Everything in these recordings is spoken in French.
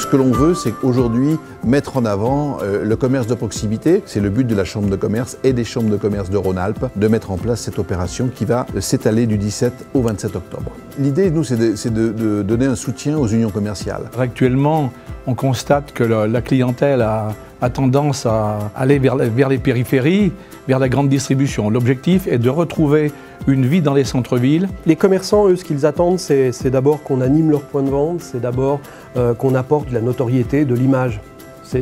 Ce que l'on veut, c'est qu'aujourd'hui, mettre en avant le commerce de proximité. C'est le but de la Chambre de commerce et des chambres de commerce de Rhône-Alpes de mettre en place cette opération qui va s'étaler du 17 au 27 octobre. L'idée, nous, c'est de donner un soutien aux unions commerciales. Actuellement, on constate que la clientèle a tendance à aller vers les périphéries, vers la grande distribution. L'objectif est de retrouver une vie dans les centres-villes. Les commerçants, eux, ce qu'ils attendent, c'est d'abord qu'on anime leur point de vente, c'est d'abord qu'on apporte de la notoriété, de l'image.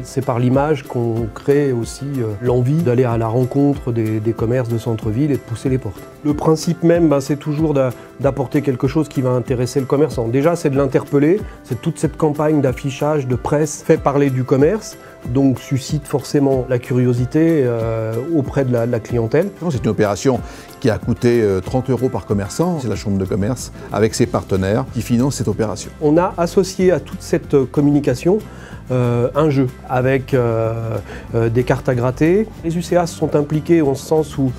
C'est par l'image qu'on crée aussi l'envie d'aller à la rencontre des commerces de centre-ville et de pousser les portes. Le principe même, c'est toujours d'apporter quelque chose qui va intéresser le commerçant. Déjà, c'est de l'interpeller, c'est toute cette campagne d'affichage, de presse, fait parler du commerce, donc suscite forcément la curiosité auprès de la clientèle. C'est une opération qui a coûté 30 € par commerçant. C'est la Chambre de commerce, avec ses partenaires, qui finance cette opération. On a associé à toute cette communication un jeu avec des cartes à gratter. Les UCA sont impliquées en ce sens où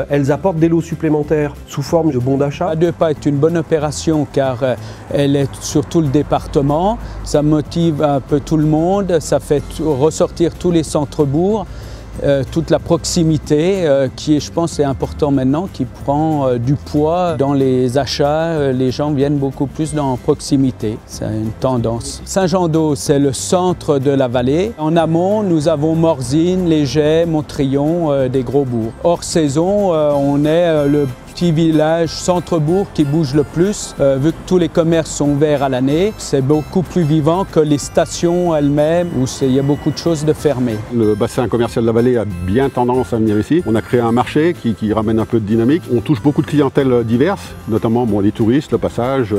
elles apportent des lots supplémentaires sous forme de bons d'achat. À deux pas est une bonne opération car elle est sur tout le département. Ça motive un peu tout le monde, ça fait ressortir tous les centres-bourgs. Toute la proximité qui est, je pense, est important maintenant, qui prend du poids dans les achats. Les gens viennent beaucoup plus dans proximité, c'est une tendance. Saint-Jean-d'Eau, c'est le centre de la vallée. En amont, nous avons Morzine, Léger, Montrion, des gros bourgs. Hors saison, on est le petit village centre-bourg qui bouge le plus. Vu que tous les commerces sont ouverts à l'année, c'est beaucoup plus vivant que les stations elles-mêmes où il y a beaucoup de choses de fermées. Le bassin commercial de la vallée a bien tendance à venir ici. On a créé un marché qui ramène un peu de dynamique. On touche beaucoup de clientèles diverses, notamment les touristes, le passage,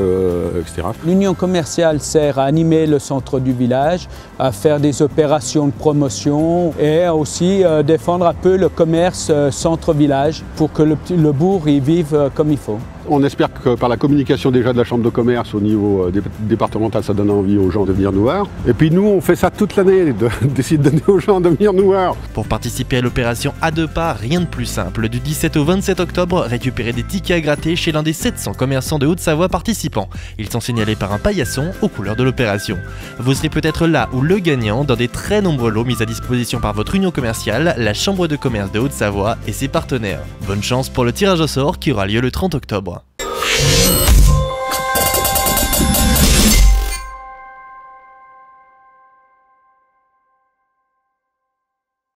etc. L'union commerciale sert à animer le centre du village, à faire des opérations de promotion et aussi défendre un peu le commerce centre-village pour que le bourg y vive comme il faut. On espère que par la communication déjà de la Chambre de commerce au niveau départemental, ça donne envie aux gens de venir nous voir. Et puis nous, on fait ça toute l'année, d'essayer de donner aux gens de venir nous voir. Pour participer à l'opération à deux pas, rien de plus simple. Du 17 au 27 octobre, récupérez des tickets à gratter chez l'un des 700 commerçants de Haute-Savoie participants. Ils sont signalés par un paillasson aux couleurs de l'opération. Vous serez peut-être là ou le gagnant dans des très nombreux lots mis à disposition par votre union commerciale, la Chambre de commerce de Haute-Savoie et ses partenaires. Bonne chance pour le tirage au sort qui aura lieu le 30 octobre.